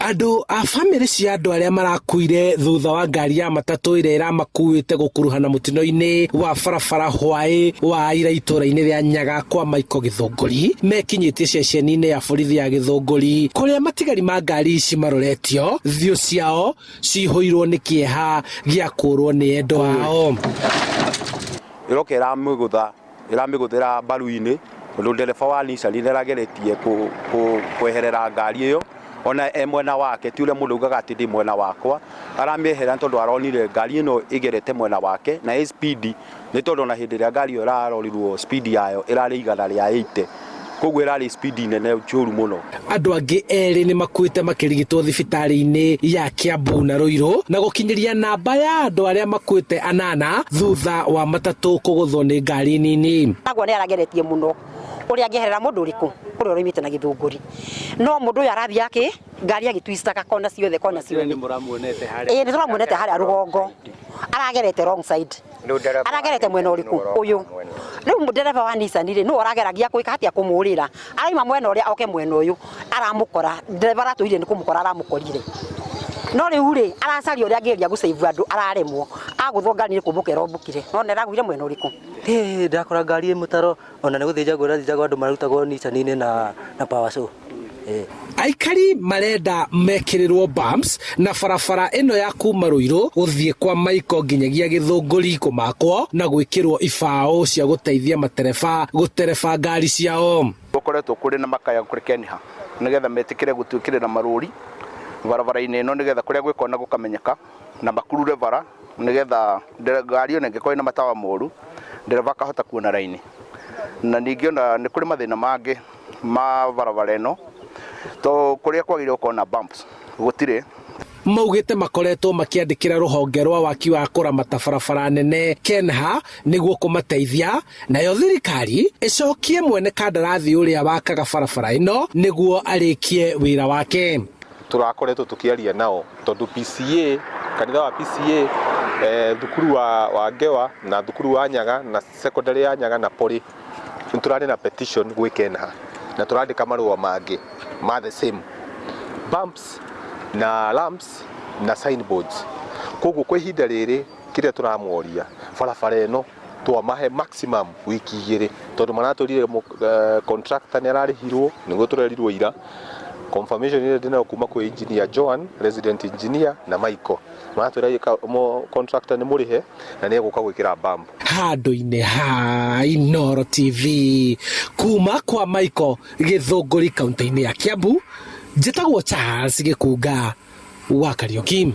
Andu a family cia andu aria marakuire thutha wa ngari ya matatu ira iramakuite gukuruhana mutino-ini wa barabara hwai wa ira itura-ini ria Nyaga kwa Michael Githunguri mekinyitie ceceni-ini ya borithi ya Githunguri kuria matigari ma ngari ici maroretio thio ciao cihoirwo ni kieha gia kurwo ni endo ao iroka iramiguthira baru-ini undu ndereba wa Nissan nirageretie kweherera ngari iyo ona mwena wake ti uria mundu ugaga ati ndi mwena wakwa aramehera tondu aronire ngari ino igerete mwena wake na speed ni tondu na hindi ria ngari iyo irarorirwo speed yayo irari igana ria 80 koguo irari speed nene njuru muno. Andu angi eri ni makuite makirigitwo thibitari-ini ya Kiambu na Ruiru na gukinyiria namba ya andu aria makuite 8 thutha wa matatu kuguthwo ni ngari nini. Agwo ni arageretie muno uria angeherera mundu uriku uria urimite na Githunguri no mundu uyu arathia aki ngari agitwistaga kona ciothe ni muramuonete haria ni turamuonete haria rugongo aragerete wrong side aragerete mwena uriku uyu riu ndereba wa Nissan ri no arageragia kwika hatia kumurira araima mwena uria oke mwena uyu aramukora ndereba ratuire ni kumukora aramukorire no riu ri aracari uria angeria gusave andu araremwo aguthwo ngari ni kumukera obukire no neraguire mwena uriku ndakora ngari mutaro ona ni guthinjagwo rathijagwo andu marutagwo Nissan-ini na power show aikari marenda mekirirwo bumps na barabara ino ya kuma Ruiru guthie kwa Michael nginyagia Githunguri kumakwo na gwikirwo ibao cia guteithia matereba gutereba ngari ciao gukoretwo kuri na makaya kuri Kenha nigetha metikire gutwikirira maruri barabara-ini ino nigetha kuria gwikona gukamenyeka na makurure bara nigetha ngari ino ngikoi na matawa moru ndereba kahota kuona raini na ningiona ni kuri mathina mangi ma barabara ino to kuria kwagire ukona bumps gutire maugite makoretwo makiandikira ruhonge rwa waki wa kuramata barabara nene Kenha niguo kumateithia nayo thirikari icokie mwene kandarathi uria wakaga barabara ino niguo arikie wira wake. Turakoretwo tukiaria nao tondu PCA kanitha wa PCA thukuru wa Ngewa na thukuru wa Nyaga na secondary ya Nyaga na Pori turari na petition gwi Kenha na turandika marua mangi ma the same bumps na lamps na signboards koguo kwa ihinda riri kiria turamuoria barabara ino twamahe maximum wiki igiri tondu maraturire contractor ni ararihirwo niguo turerirwo ira confirmation ile ndina kuma kwa engineer Joan resident engineer na Michael matwira contractor ni murihe na ni guka gwikira bump handu-ini ha Inooro TV kuma kwa Michael Githunguri kaunti-ini ya Kiambu njitagwo Charles Gikunga wa Kariuki.